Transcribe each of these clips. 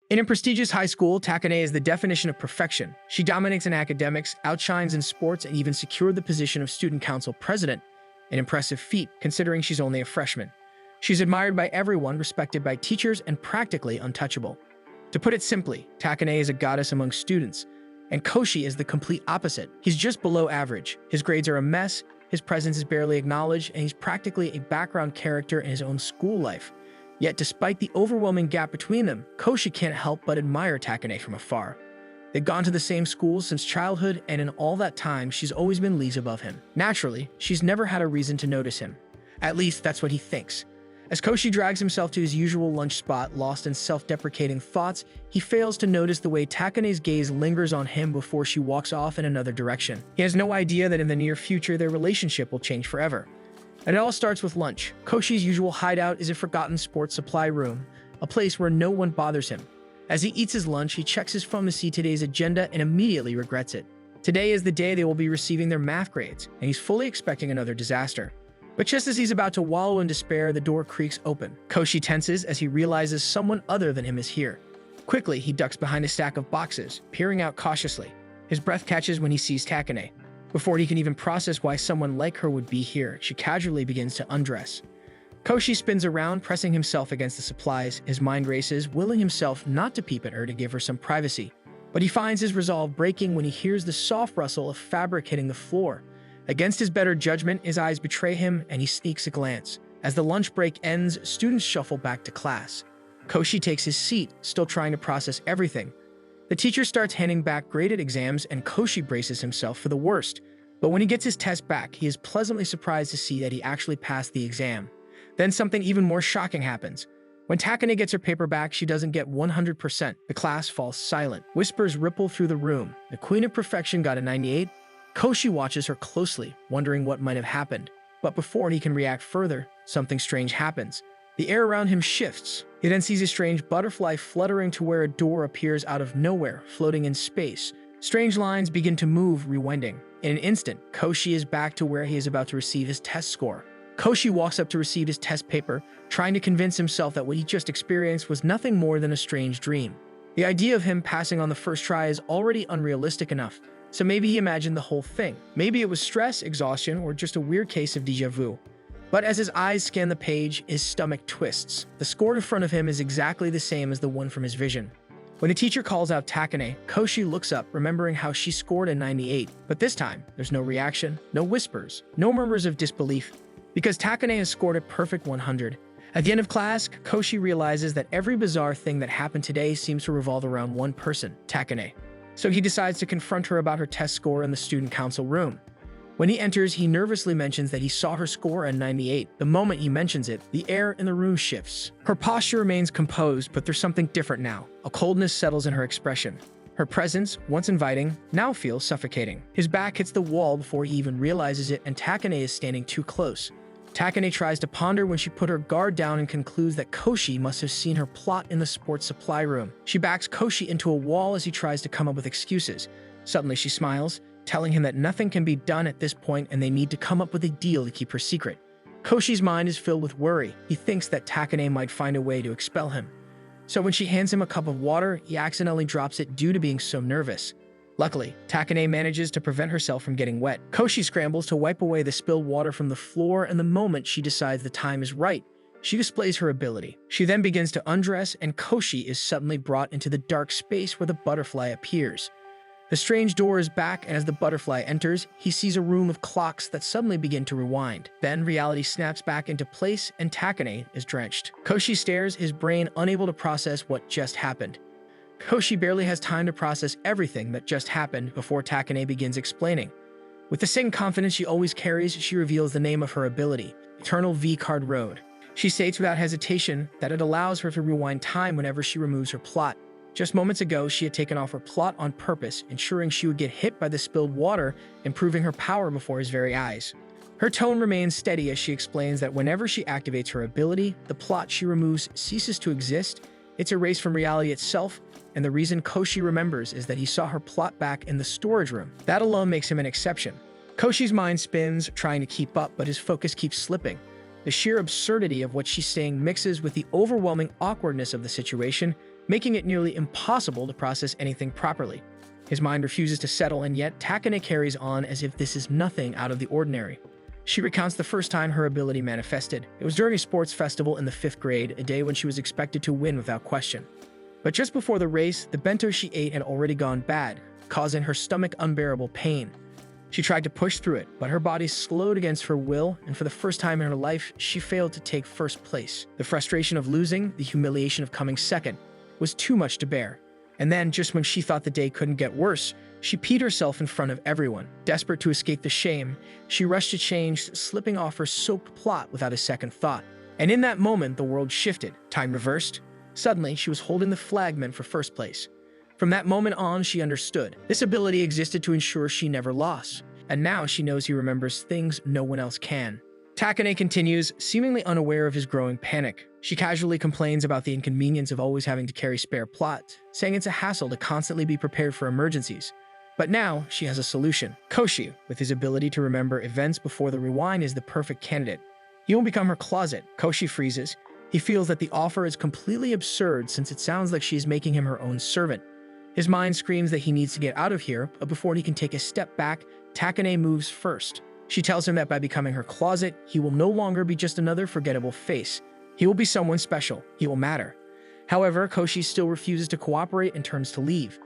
In a prestigious high school, Takane is the definition of perfection. She dominates in academics, outshines in sports, and even secured the position of student council president, an impressive feat considering she's only a freshman. She's admired by everyone, respected by teachers, and practically untouchable. To put it simply, Takane is a goddess among students, and Koshi is the complete opposite. He's just below average. His grades are a mess, his presence is barely acknowledged, and he's practically a background character in his own school life. Yet despite the overwhelming gap between them, Koshi can't help but admire Takane from afar. They've gone to the same school since childhood, and in all that time, she's always been leagues above him. Naturally, she's never had a reason to notice him. At least, that's what he thinks. As Koshi drags himself to his usual lunch spot, lost in self-deprecating thoughts, he fails to notice the way Takane's gaze lingers on him before she walks off in another direction. He has no idea that in the near future, their relationship will change forever. And it all starts with lunch. Koshi's usual hideout is a forgotten sports supply room, a place where no one bothers him. As he eats his lunch, he checks his phone to see today's agenda and immediately regrets it. Today is the day they will be receiving their math grades, and he's fully expecting another disaster. But just as he's about to wallow in despair, the door creaks open. Koshi tenses as he realizes someone other than him is here. Quickly, he ducks behind a stack of boxes, peering out cautiously. His breath catches when he sees Takane. Before he can even process why someone like her would be here, she casually begins to undress. Koshi spins around, pressing himself against the supplies. His mind races, willing himself not to peep at her to give her some privacy. But he finds his resolve breaking when he hears the soft rustle of fabric hitting the floor. Against his better judgment, his eyes betray him, and he sneaks a glance. As the lunch break ends, students shuffle back to class. Koshi takes his seat, still trying to process everything. The teacher starts handing back graded exams, and Koshi braces himself for the worst. But when he gets his test back, he is pleasantly surprised to see that he actually passed the exam. Then something even more shocking happens. When Takane gets her paper back, she doesn't get 100%. The class falls silent. Whispers ripple through the room. The Queen of Perfection got a 98. Koshi watches her closely, wondering what might have happened. But before he can react further, something strange happens. The air around him shifts. He then sees a strange butterfly fluttering to where a door appears out of nowhere, floating in space. Strange lines begin to move, rewinding. In an instant, Koshi is back to where he is about to receive his test score. Koshi walks up to receive his test paper, trying to convince himself that what he just experienced was nothing more than a strange dream. The idea of him passing on the first try is already unrealistic enough, so maybe he imagined the whole thing. Maybe it was stress, exhaustion, or just a weird case of déjà vu. But as his eyes scan the page, his stomach twists. The score in front of him is exactly the same as the one from his vision. When the teacher calls out Takane, Koshi looks up, remembering how she scored a 98. But this time, there's no reaction, no whispers, no murmurs of disbelief, because Takane has scored a perfect 100. At the end of class, Koshi realizes that every bizarre thing that happened today seems to revolve around one person, Takane. So he decides to confront her about her test score in the student council room. When he enters, he nervously mentions that he saw her score a 98. The moment he mentions it, the air in the room shifts. Her posture remains composed, but there's something different now. A coldness settles in her expression. Her presence, once inviting, now feels suffocating. His back hits the wall before he even realizes it, and Takane is standing too close. Takane tries to ponder when she put her guard down and concludes that Koshi must have seen her plot in the sports supply room. She backs Koshi into a wall as he tries to come up with excuses. Suddenly she smiles, telling him that nothing can be done at this point and they need to come up with a deal to keep her secret. Koshi's mind is filled with worry. He thinks that Takane might find a way to expel him. So when she hands him a cup of water, he accidentally drops it due to being so nervous. Luckily, Takane manages to prevent herself from getting wet. Koshi scrambles to wipe away the spilled water from the floor, and the moment she decides the time is right, she displays her ability. She then begins to undress, and Koshi is suddenly brought into the dark space where the butterfly appears. The strange door is back, and as the butterfly enters, he sees a room of clocks that suddenly begin to rewind. Then reality snaps back into place, and Takane is drenched. Koshi stares, his brain unable to process what just happened. Koshi barely has time to process everything that just happened before Takane begins explaining. With the same confidence she always carries, she reveals the name of her ability, Eternal V-Card Road. She states without hesitation that it allows her to rewind time whenever she removes her plot. Just moments ago, she had taken off her plot on purpose, ensuring she would get hit by the spilled water, improving her power before his very eyes. Her tone remains steady as she explains that whenever she activates her ability, the plot she removes ceases to exist. It's erased from reality itself, and the reason Koshi remembers is that he saw her plot back in the storage room. That alone makes him an exception. Koshi's mind spins, trying to keep up, but his focus keeps slipping. The sheer absurdity of what she's saying mixes with the overwhelming awkwardness of the situation, making it nearly impossible to process anything properly. His mind refuses to settle, and yet Takane carries on as if this is nothing out of the ordinary. She recounts the first time her ability manifested. It was during a sports festival in the 5th grade, a day when she was expected to win without question. But just before the race, the bento she ate had already gone bad, causing her stomach unbearable pain. She tried to push through it, but her body slowed against her will, and for the first time in her life, she failed to take first place. The frustration of losing, the humiliation of coming second, was too much to bear. And then, just when she thought the day couldn't get worse, she peed herself in front of everyone. Desperate to escape the shame, she rushed to change, slipping off her soaked plot without a second thought. And in that moment, the world shifted. Time reversed. Suddenly, she was holding the flag meant for first place. From that moment on, she understood. This ability existed to ensure she never lost. And now she knows he remembers things no one else can. Takane continues, seemingly unaware of his growing panic. She casually complains about the inconvenience of always having to carry spare plot, saying it's a hassle to constantly be prepared for emergencies. But now, she has a solution. Koshi, with his ability to remember events before the rewind, is the perfect candidate. He will become her closet. Koshi freezes. He feels that the offer is completely absurd since it sounds like she is making him her own servant. His mind screams that he needs to get out of here, but before he can take a step back, Takane moves first. She tells him that by becoming her closet, he will no longer be just another forgettable face. He will be someone special. He will matter. However, Koshi still refuses to cooperate and turns to leave.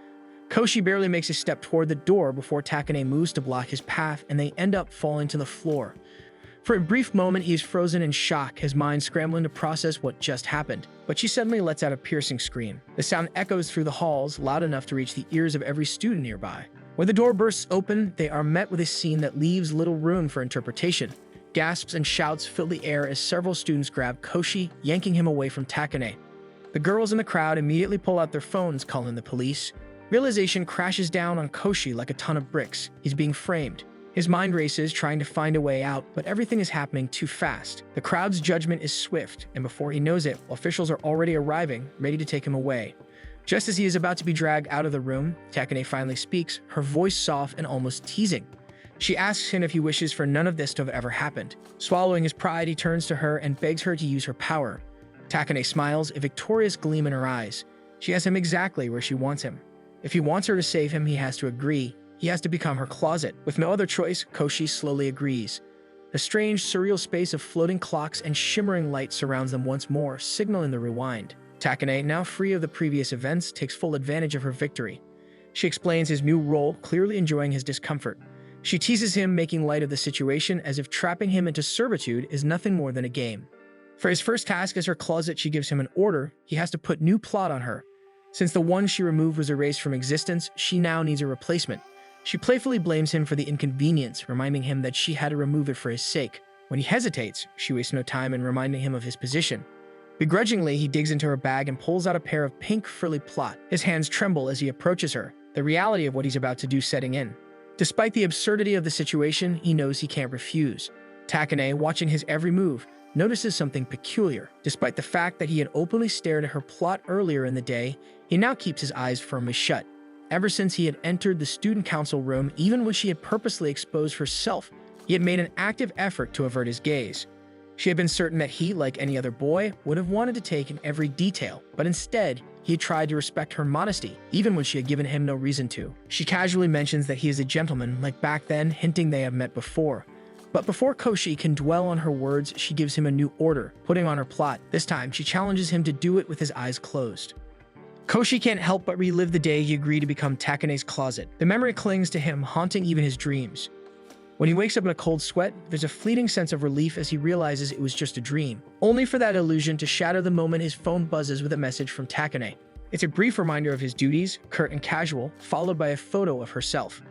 Koshi barely makes a step toward the door before Takane moves to block his path, and they end up falling to the floor. For a brief moment, he is frozen in shock, his mind scrambling to process what just happened. But she suddenly lets out a piercing scream. The sound echoes through the halls, loud enough to reach the ears of every student nearby. When the door bursts open, they are met with a scene that leaves little room for interpretation. Gasps and shouts fill the air as several students grab Koshi, yanking him away from Takane. The girls in the crowd immediately pull out their phones, calling the police. Realization crashes down on Koshi like a ton of bricks. He's being framed. His mind races, trying to find a way out, but everything is happening too fast. The crowd's judgment is swift, and before he knows it, officials are already arriving, ready to take him away. Just as he is about to be dragged out of the room, Takane finally speaks, her voice soft and almost teasing. She asks him if he wishes for none of this to have ever happened. Swallowing his pride, he turns to her and begs her to use her power. Takane smiles, a victorious gleam in her eyes. She has him exactly where she wants him. If he wants her to save him, he has to agree. He has to become her closet. With no other choice, Koshi slowly agrees. A strange, surreal space of floating clocks and shimmering light surrounds them once more, signaling the rewind. Takane, now free of the previous events, takes full advantage of her victory. She explains his new role, clearly enjoying his discomfort. She teases him, making light of the situation as if trapping him into servitude is nothing more than a game. For his first task as her closet, she gives him an order. He has to put new plot on her. Since the one she removed was erased from existence, she now needs a replacement. She playfully blames him for the inconvenience, reminding him that she had to remove it for his sake. When he hesitates, she wastes no time in reminding him of his position. Begrudgingly, he digs into her bag and pulls out a pair of pink frilly plot. His hands tremble as he approaches her, the reality of what he's about to do setting in. Despite the absurdity of the situation, he knows he can't refuse. Takane, watching his every move, notices something peculiar. Despite the fact that he had openly stared at her plot earlier in the day, he now keeps his eyes firmly shut. Ever since he had entered the student council room, even when she had purposely exposed herself, he had made an active effort to avert his gaze. She had been certain that he, like any other boy, would have wanted to take in every detail, but instead, he had tried to respect her modesty, even when she had given him no reason to. She casually mentions that he is a gentleman, like back then, hinting they have met before. But before Koshi can dwell on her words, she gives him a new order, putting on her plot. This time, she challenges him to do it with his eyes closed. Koshi can't help but relive the day he agreed to become Takane's closet. The memory clings to him, haunting even his dreams. When he wakes up in a cold sweat, there's a fleeting sense of relief as he realizes it was just a dream, only for that illusion to shatter the moment his phone buzzes with a message from Takane. It's a brief reminder of his duties, curt and casual, followed by a photo of herself.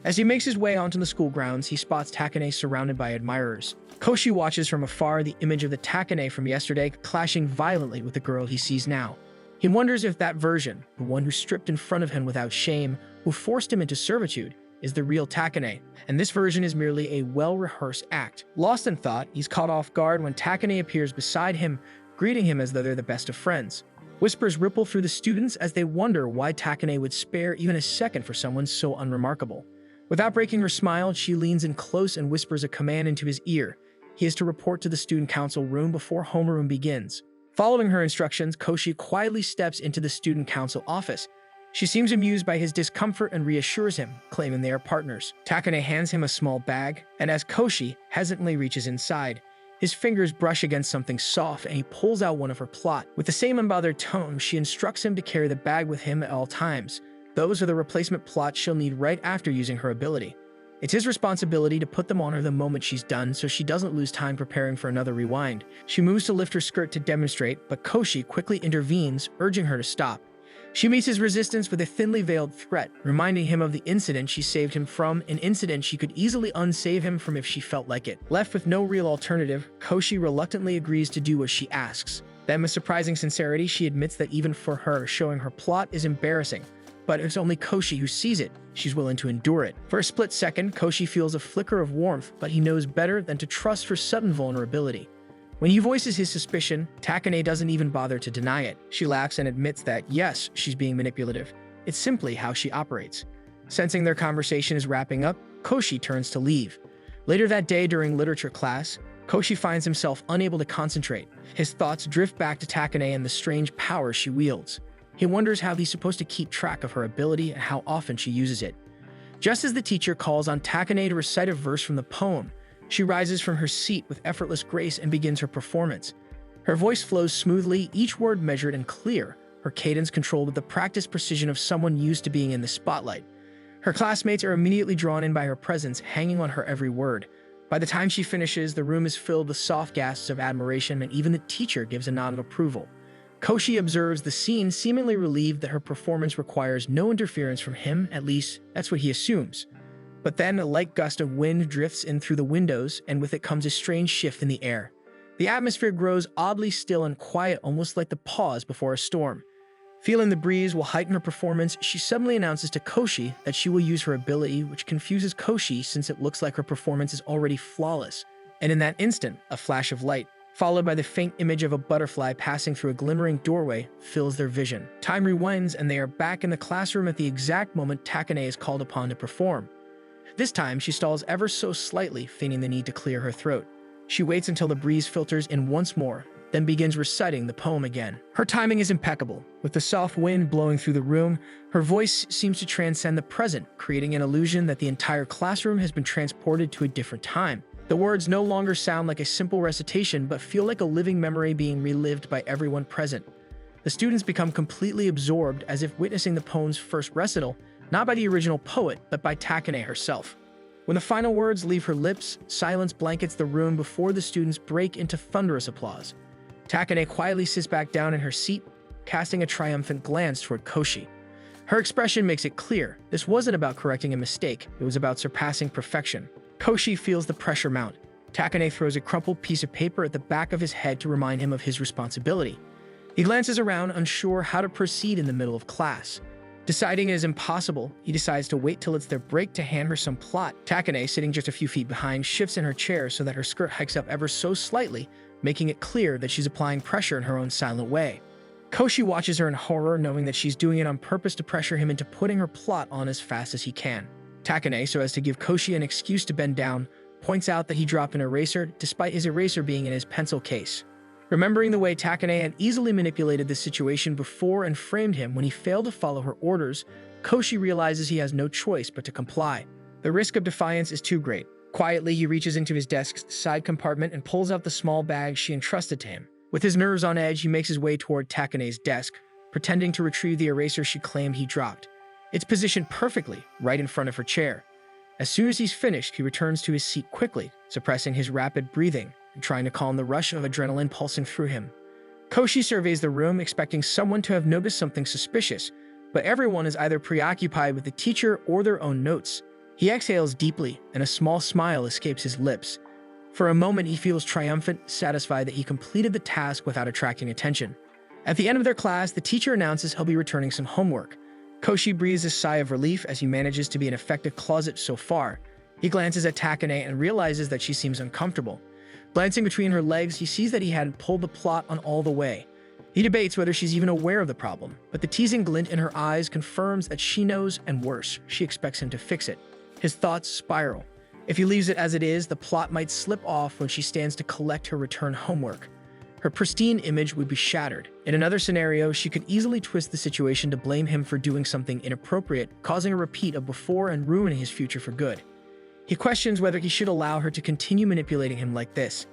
As he makes his way onto the school grounds, he spots Takane surrounded by admirers. Koshi watches from afar, the image of the Takane from yesterday clashing violently with the girl he sees now. He wonders if that version, the one who stripped in front of him without shame, who forced him into servitude, is the real Takane, and this version is merely a well-rehearsed act. Lost in thought, he's caught off guard when Takane appears beside him, greeting him as though they're the best of friends. Whispers ripple through the students as they wonder why Takane would spare even a second for someone so unremarkable. Without breaking her smile, she leans in close and whispers a command into his ear. He is to report to the student council room before homeroom begins. Following her instructions, Koshi quietly steps into the student council office. She seems amused by his discomfort and reassures him, claiming they are partners. Takane hands him a small bag, and as Koshi hesitantly reaches inside, his fingers brush against something soft and he pulls out one of her plot. With the same unbothered tone, she instructs him to carry the bag with him at all times. Those are the replacement plots she'll need right after using her ability. It's his responsibility to put them on her the moment she's done so she doesn't lose time preparing for another rewind. She moves to lift her skirt to demonstrate, but Koshi quickly intervenes, urging her to stop. She meets his resistance with a thinly veiled threat, reminding him of the incident she saved him from, an incident she could easily unsave him from if she felt like it. Left with no real alternative, Koshi reluctantly agrees to do what she asks. Then with surprising sincerity, she admits that even for her, showing her plot is embarrassing. But it's only Koshi who sees it. She's willing to endure it. For a split second, Koshi feels a flicker of warmth, but he knows better than to trust her sudden vulnerability. When he voices his suspicion, Takane doesn't even bother to deny it. She laughs and admits that, yes, she's being manipulative. It's simply how she operates. Sensing their conversation is wrapping up, Koshi turns to leave. Later that day during literature class, Koshi finds himself unable to concentrate. His thoughts drift back to Takane and the strange power she wields. He wonders how he's supposed to keep track of her ability and how often she uses it. Just as the teacher calls on Takane to recite a verse from the poem, she rises from her seat with effortless grace and begins her performance. Her voice flows smoothly, each word measured and clear, her cadence controlled with the practiced precision of someone used to being in the spotlight. Her classmates are immediately drawn in by her presence, hanging on her every word. By the time she finishes, the room is filled with soft gasps of admiration, and even the teacher gives a nod of approval. Koshi observes the scene, seemingly relieved that her performance requires no interference from him, at least that's what he assumes. But then a light gust of wind drifts in through the windows, and with it comes a strange shift in the air. The atmosphere grows oddly still and quiet, almost like the pause before a storm. Feeling the breeze will heighten her performance, she suddenly announces to Koshi that she will use her ability, which confuses Koshi since it looks like her performance is already flawless. And in that instant, a flash of light, followed by the faint image of a butterfly passing through a glimmering doorway, fills their vision. Time rewinds, and they are back in the classroom at the exact moment Takane is called upon to perform. This time, she stalls ever so slightly, feigning the need to clear her throat. She waits until the breeze filters in once more, then begins reciting the poem again. Her timing is impeccable. With the soft wind blowing through the room, her voice seems to transcend the present, creating an illusion that the entire classroom has been transported to a different time. The words no longer sound like a simple recitation, but feel like a living memory being relived by everyone present. The students become completely absorbed, as if witnessing the poem's first recital, not by the original poet, but by Takane herself. When the final words leave her lips, silence blankets the room before the students break into thunderous applause. Takane quietly sits back down in her seat, casting a triumphant glance toward Koshi. Her expression makes it clear, this wasn't about correcting a mistake, it was about surpassing perfection. Koshi feels the pressure mount. Takane throws a crumpled piece of paper at the back of his head to remind him of his responsibility. He glances around, unsure how to proceed in the middle of class. Deciding it is impossible, he decides to wait till it's their break to hand her some plot. Takane, sitting just a few feet behind, shifts in her chair so that her skirt hikes up ever so slightly, making it clear that she's applying pressure in her own silent way. Koshi watches her in horror, knowing that she's doing it on purpose to pressure him into putting her plot on as fast as he can. Takane, so as to give Koshi an excuse to bend down, points out that he dropped an eraser, despite his eraser being in his pencil case. Remembering the way Takane had easily manipulated the situation before and framed him when he failed to follow her orders, Koshi realizes he has no choice but to comply. The risk of defiance is too great. Quietly, he reaches into his desk's side compartment and pulls out the small bag she entrusted to him. With his nerves on edge, he makes his way toward Takane's desk, pretending to retrieve the eraser she claimed he dropped. It's positioned perfectly, right in front of her chair. As soon as he's finished, he returns to his seat quickly, suppressing his rapid breathing and trying to calm the rush of adrenaline pulsing through him. Koshi surveys the room, expecting someone to have noticed something suspicious, but everyone is either preoccupied with the teacher or their own notes. He exhales deeply, and a small smile escapes his lips. For a moment, he feels triumphant, satisfied that he completed the task without attracting attention. At the end of their class, the teacher announces he'll be returning some homework. Koshi breathes a sigh of relief as he manages to be an effective closet so far. He glances at Takane and realizes that she seems uncomfortable. Glancing between her legs, he sees that he hadn't pulled the plot on all the way. He debates whether she's even aware of the problem, but the teasing glint in her eyes confirms that she knows, and worse, she expects him to fix it. His thoughts spiral. If he leaves it as it is, the plot might slip off when she stands to collect her return homework. her pristine image would be shattered. In another scenario, she could easily twist the situation to blame him for doing something inappropriate, causing a repeat of before and ruining his future for good. He questions whether he should allow her to continue manipulating him like this.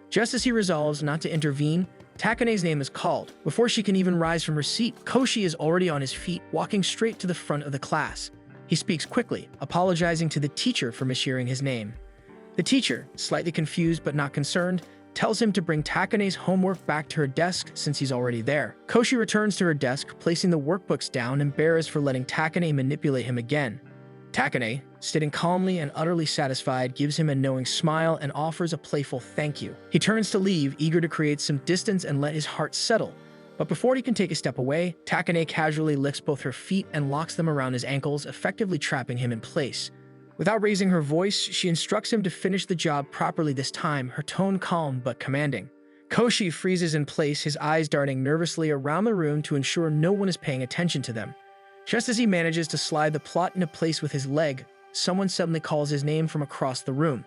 Just as he resolves not to intervene, Takane's name is called. Before she can even rise from her seat, Koshi is already on his feet, walking straight to the front of the class. He speaks quickly, apologizing to the teacher for mishearing his name. The teacher, slightly confused but not concerned, tells him to bring Takane's homework back to her desk since he's already there. Koshi returns to her desk, placing the workbooks down, embarrassed for letting Takane manipulate him again. Takane, sitting calmly and utterly satisfied, gives him a knowing smile and offers a playful thank you. He turns to leave, eager to create some distance and let his heart settle. But before he can take a step away, Takane casually lifts both her feet and locks them around his ankles, effectively trapping him in place. Without raising her voice, she instructs him to finish the job properly this time, her tone calm but commanding. Koshi freezes in place, his eyes darting nervously around the room to ensure no one is paying attention to them. Just as he manages to slide the plot into place with his leg, someone suddenly calls his name from across the room.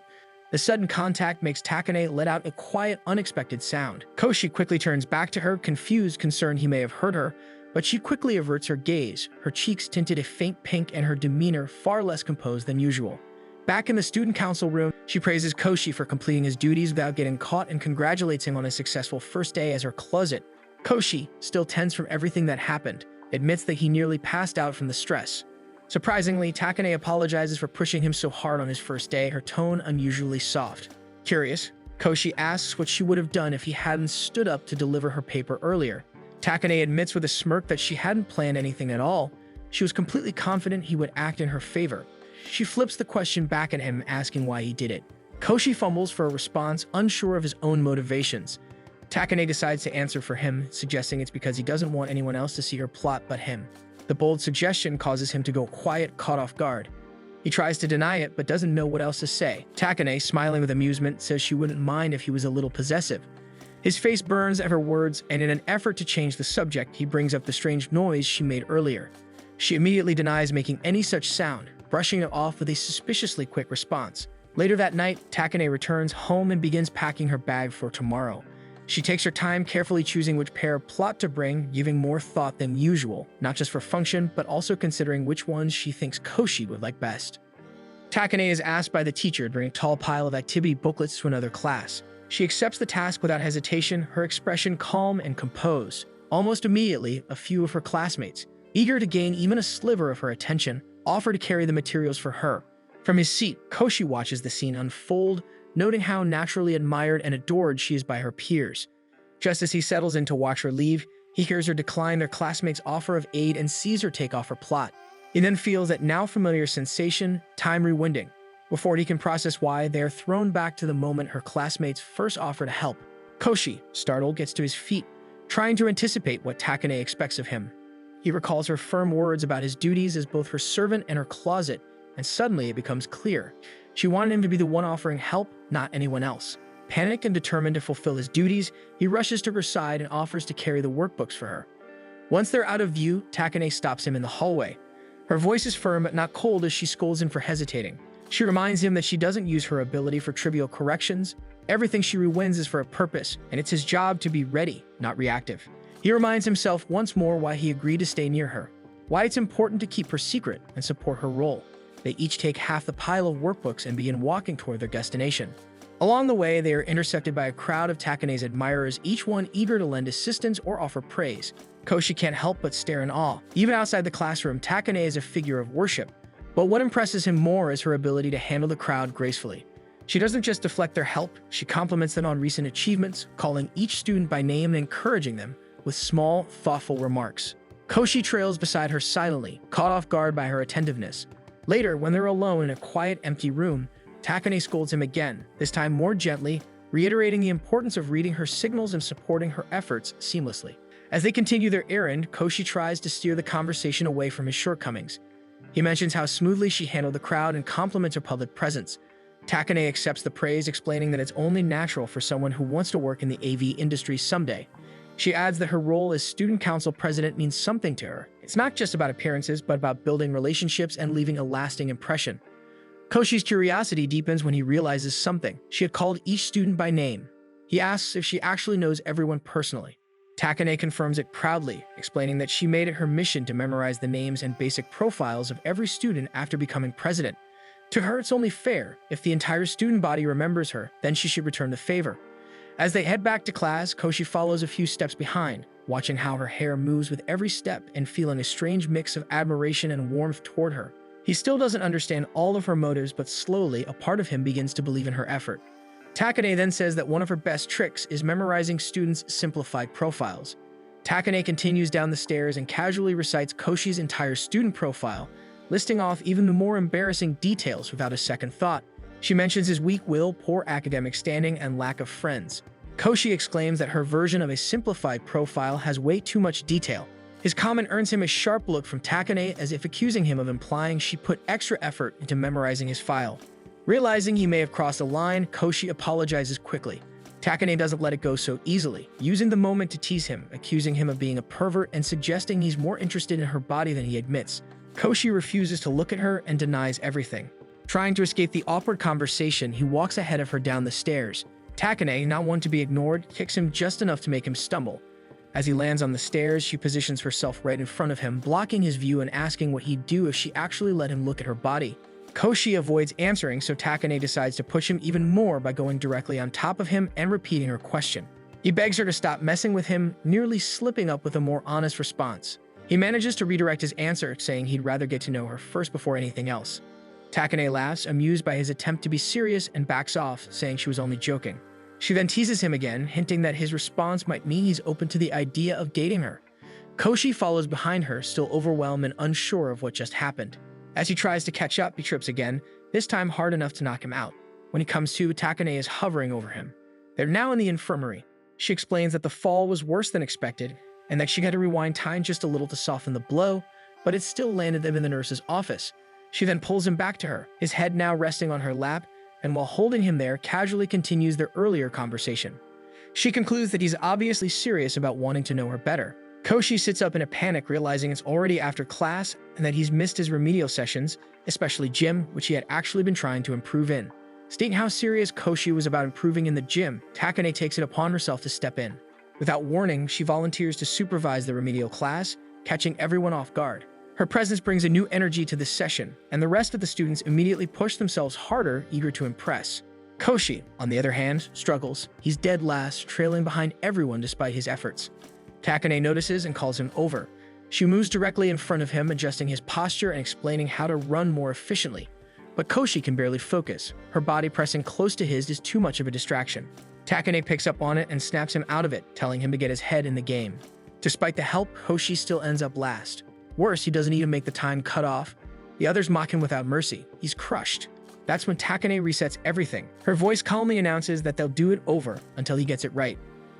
The sudden contact makes Takane let out a quiet, unexpected sound. Koshi quickly turns back to her, confused, concerned he may have heard her, but she quickly averts her gaze, her cheeks tinted a faint pink and her demeanor far less composed than usual. Back in the student council room, she praises Koshi for completing his duties without getting caught and congratulates him on his successful first day as her closet. Koshi, still tense from everything that happened, admits that he nearly passed out from the stress. Surprisingly, Takane apologizes for pushing him so hard on his first day, her tone unusually soft. Curious, Koshi asks what she would have done if he hadn't stood up to deliver her paper earlier. Takane admits with a smirk that she hadn't planned anything at all. She was completely confident he would act in her favor. She flips the question back at him, asking why he did it. Koshi fumbles for a response, unsure of his own motivations. Takane decides to answer for him, suggesting it's because he doesn't want anyone else to see her plot but him. The bold suggestion causes him to go quiet, caught off guard. He tries to deny it, but doesn't know what else to say. Takane, smiling with amusement, says she wouldn't mind if he was a little possessive. His face burns at her words, and in an effort to change the subject, he brings up the strange noise she made earlier. She immediately denies making any such sound, brushing it off with a suspiciously quick response. Later that night, Takane returns home and begins packing her bag for tomorrow. She takes her time, carefully choosing which pair of plot to bring, giving more thought than usual, not just for function, but also considering which ones she thinks Koshi would like best. Takane is asked by the teacher to bring a tall pile of activity booklets to another class. She accepts the task without hesitation, her expression calm and composed. Almost immediately, a few of her classmates, eager to gain even a sliver of her attention, offer to carry the materials for her. From his seat, Koshi watches the scene unfold, noting how naturally admired and adored she is by her peers. Just as he settles in to watch her leave, he hears her decline their classmates' offer of aid and sees her take off her plot. He then feels that now familiar sensation, time rewinding. Before he can process why, they are thrown back to the moment her classmates first offer to help. Koshi, startled, gets to his feet, trying to anticipate what Takane expects of him. He recalls her firm words about his duties as both her servant and her closet, and suddenly it becomes clear. She wanted him to be the one offering help, not anyone else. Panicked and determined to fulfill his duties, he rushes to her side and offers to carry the workbooks for her. Once they're out of view, Takane stops him in the hallway. Her voice is firm but not cold as she scolds him for hesitating. She reminds him that she doesn't use her ability for trivial corrections. Everything she rewins is for a purpose, and it's his job to be ready, not reactive. He reminds himself once more why he agreed to stay near her, why it's important to keep her secret and support her role. They each take half the pile of workbooks and begin walking toward their destination. Along the way, they are intersected by a crowd of Takane's admirers, each one eager to lend assistance or offer praise. Koshi can't help but stare in awe. Even outside the classroom, Takane is a figure of worship. But what impresses him more is her ability to handle the crowd gracefully. She doesn't just deflect their help, she compliments them on recent achievements, calling each student by name and encouraging them with small, thoughtful remarks. Koshi trails beside her silently, caught off guard by her attentiveness. Later, when they're alone in a quiet, empty room, Takane scolds him again, this time more gently, reiterating the importance of reading her signals and supporting her efforts seamlessly. As they continue their errand, Koshi tries to steer the conversation away from his shortcomings. He mentions how smoothly she handled the crowd and compliments her public presence. Takane accepts the praise, explaining that it's only natural for someone who wants to work in the AV industry someday. She adds that her role as student council president means something to her. It's not just about appearances, but about building relationships and leaving a lasting impression. Koshi's curiosity deepens when he realizes something. She had called each student by name. He asks if she actually knows everyone personally. Takane confirms it proudly, explaining that she made it her mission to memorize the names and basic profiles of every student after becoming president. To her, it's only fair. If the entire student body remembers her, then she should return the favor. As they head back to class, Koshi follows a few steps behind, watching how her hair moves with every step and feeling a strange mix of admiration and warmth toward her. He still doesn't understand all of her motives, but slowly, a part of him begins to believe in her effort. Takane then says that one of her best tricks is memorizing students' simplified profiles. Takane continues down the stairs and casually recites Koshi's entire student profile, listing off even the more embarrassing details without a second thought. She mentions his weak will, poor academic standing, and lack of friends. Koshi exclaims that her version of a simplified profile has way too much detail. His comment earns him a sharp look from Takane, as if accusing him of implying she put extra effort into memorizing his file. Realizing he may have crossed a line, Koshi apologizes quickly. Takane doesn't let it go so easily, using the moment to tease him, accusing him of being a pervert and suggesting he's more interested in her body than he admits. Koshi refuses to look at her and denies everything. Trying to escape the awkward conversation, he walks ahead of her down the stairs. Takane, not one to be ignored, kicks him just enough to make him stumble. As he lands on the stairs, she positions herself right in front of him, blocking his view and asking what he'd do if she actually let him look at her body. Koshi avoids answering, so Takane decides to push him even more by going directly on top of him and repeating her question. He begs her to stop messing with him, nearly slipping up with a more honest response. He manages to redirect his answer, saying he'd rather get to know her first before anything else. Takane laughs, amused by his attempt to be serious, and backs off, saying she was only joking. She then teases him again, hinting that his response might mean he's open to the idea of dating her. Koshi follows behind her, still overwhelmed and unsure of what just happened. As he tries to catch up, he trips again, this time hard enough to knock him out. When he comes to, Takane is hovering over him. They're now in the infirmary. She explains that the fall was worse than expected, and that she had to rewind time just a little to soften the blow, but it still landed them in the nurse's office. She then pulls him back to her, his head now resting on her lap, and while holding him there, casually continues their earlier conversation. She concludes that he's obviously serious about wanting to know her better. Koshi sits up in a panic, realizing it's already after class and that he's missed his remedial sessions, especially gym, which he had actually been trying to improve in. Stating how serious Koshi was about improving in the gym, Takane takes it upon herself to step in. Without warning, she volunteers to supervise the remedial class, catching everyone off guard. Her presence brings a new energy to this session, and the rest of the students immediately push themselves harder, eager to impress. Koshi, on the other hand, struggles. He's dead last, trailing behind everyone despite his efforts. Takane notices and calls him over. She moves directly in front of him, adjusting his posture and explaining how to run more efficiently. But Koshi can barely focus. Her body pressing close to his is too much of a distraction. Takane picks up on it and snaps him out of it, telling him to get his head in the game. Despite the help, Koshi still ends up last. Worse, he doesn't even make the time cut off. The others mock him without mercy. He's crushed. That's when Takane resets everything. Her voice calmly announces that they'll do it over until he gets it right.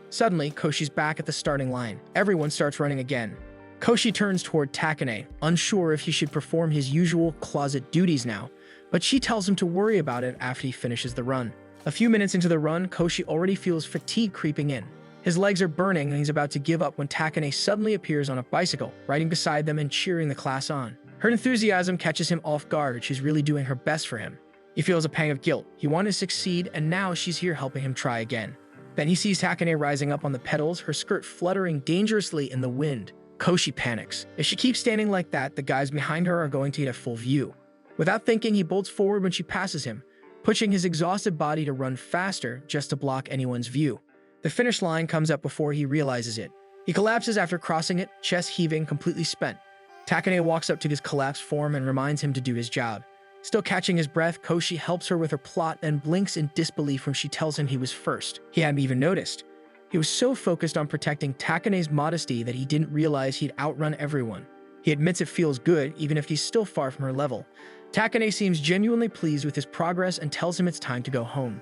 Suddenly, Koshi's back at the starting line. Everyone starts running again. Koshi turns toward Takane, unsure if he should perform his usual closet duties now, but she tells him to worry about it after he finishes the run. A few minutes into the run, Koshi already feels fatigue creeping in. His legs are burning and he's about to give up when Takane suddenly appears on a bicycle, riding beside them and cheering the class on. Her enthusiasm catches him off guard. She's really doing her best for him. He feels a pang of guilt. He wanted to succeed, and now she's here helping him try again. Then he sees Takane rising up on the pedals, her skirt fluttering dangerously in the wind. Koshi panics. If she keeps standing like that, the guys behind her are going to get a full view. Without thinking, he bolts forward when she passes him, pushing his exhausted body to run faster just to block anyone's view. The finish line comes up before he realizes it. He collapses after crossing it, chest heaving, completely spent. Takane walks up to his collapsed form and reminds him to do his job. Still catching his breath, Koshi helps her with her plot and blinks in disbelief when she tells him he was first. He hadn't even noticed. He was so focused on protecting Takane's modesty that he didn't realize he'd outrun everyone. He admits it feels good, even if he's still far from her level. Takane seems genuinely pleased with his progress and tells him it's time to go home.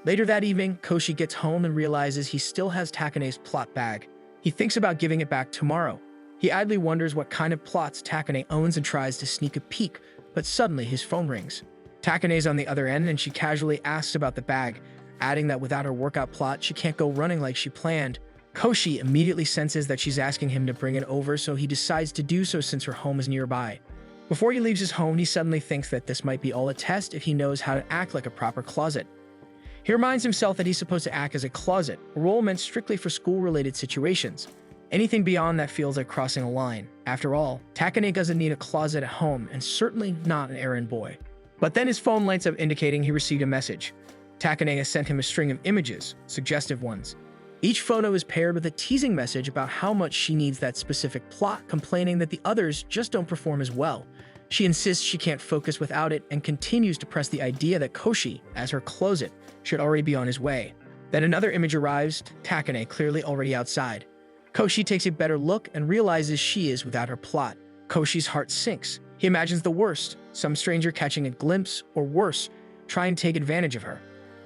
Later that evening, Koshi gets home and realizes he still has Takane's plot bag. He thinks about giving it back tomorrow. He idly wonders what kind of plots Takane owns and tries to sneak a peek, but suddenly his phone rings. Takane's on the other end and she casually asks about the bag, adding that without her workout plot, she can't go running like she planned. Koshi immediately senses that she's asking him to bring it over, so he decides to do so since her home is nearby. Before he leaves his home, he suddenly thinks that this might be all a test if he knows how to act like a proper closet. He reminds himself that he's supposed to act as a closet, a role meant strictly for school-related situations. Anything beyond that feels like crossing a line. After all, Takane doesn't need a closet at home, and certainly not an errand boy. But then his phone lights up indicating he received a message. Takane has sent him a string of images, suggestive ones. Each photo is paired with a teasing message about how much she needs that specific plot, complaining that the others just don't perform as well. She insists she can't focus without it and continues to press the idea that Koshi, as her closet, should already be on his way. Then another image arrives, Takane clearly already outside. Koshi takes a better look and realizes she is without her plot. Koshi's heart sinks. He imagines the worst, some stranger catching a glimpse, or worse, trying to take advantage of her.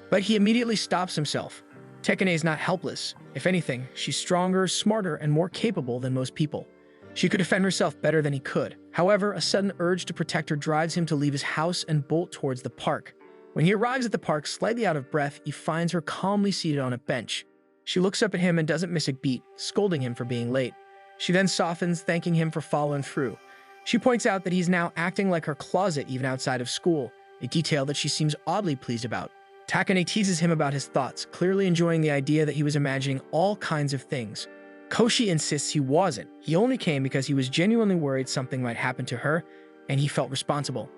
But he immediately stops himself. Takane is not helpless. If anything, she's stronger, smarter, and more capable than most people. She could defend herself better than he could. However, a sudden urge to protect her drives him to leave his house and bolt towards the park. When he arrives at the park, slightly out of breath, he finds her calmly seated on a bench. She looks up at him and doesn't miss a beat, scolding him for being late. She then softens, thanking him for following through. She points out that he's now acting like her closet even outside of school, a detail that she seems oddly pleased about. Takane teases him about his thoughts, clearly enjoying the idea that he was imagining all kinds of things. Koshi insists he wasn't. He only came because he was genuinely worried something might happen to her, and he felt responsible.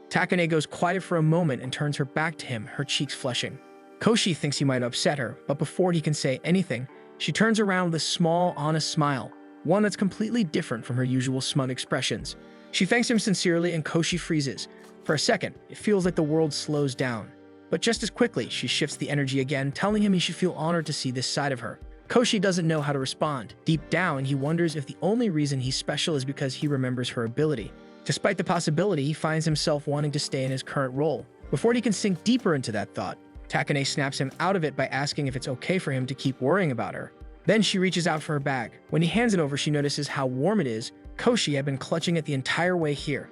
Takane goes quiet for a moment and turns her back to him, her cheeks flushing. Koshi thinks he might upset her, but before he can say anything, she turns around with a small, honest smile, one that's completely different from her usual smug expressions. She thanks him sincerely and Koshi freezes. For a second, it feels like the world slows down. But just as quickly, she shifts the energy again, telling him he should feel honored to see this side of her. Koshi doesn't know how to respond. Deep down, he wonders if the only reason he's special is because he remembers her ability. Despite the possibility, he finds himself wanting to stay in his current role. Before he can sink deeper into that thought, Takane snaps him out of it by asking if it's okay for him to keep worrying about her. Then she reaches out for her bag. When he hands it over, she notices how warm it is. Koshi had been clutching it the entire way here.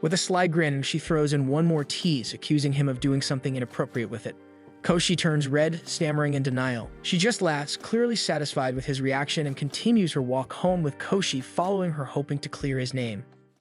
With a sly grin, she throws in one more tease, accusing him of doing something inappropriate with it. Koshi turns red, stammering in denial. She just laughs, clearly satisfied with his reaction, and continues her walk home with Koshi following her, hoping to clear his name.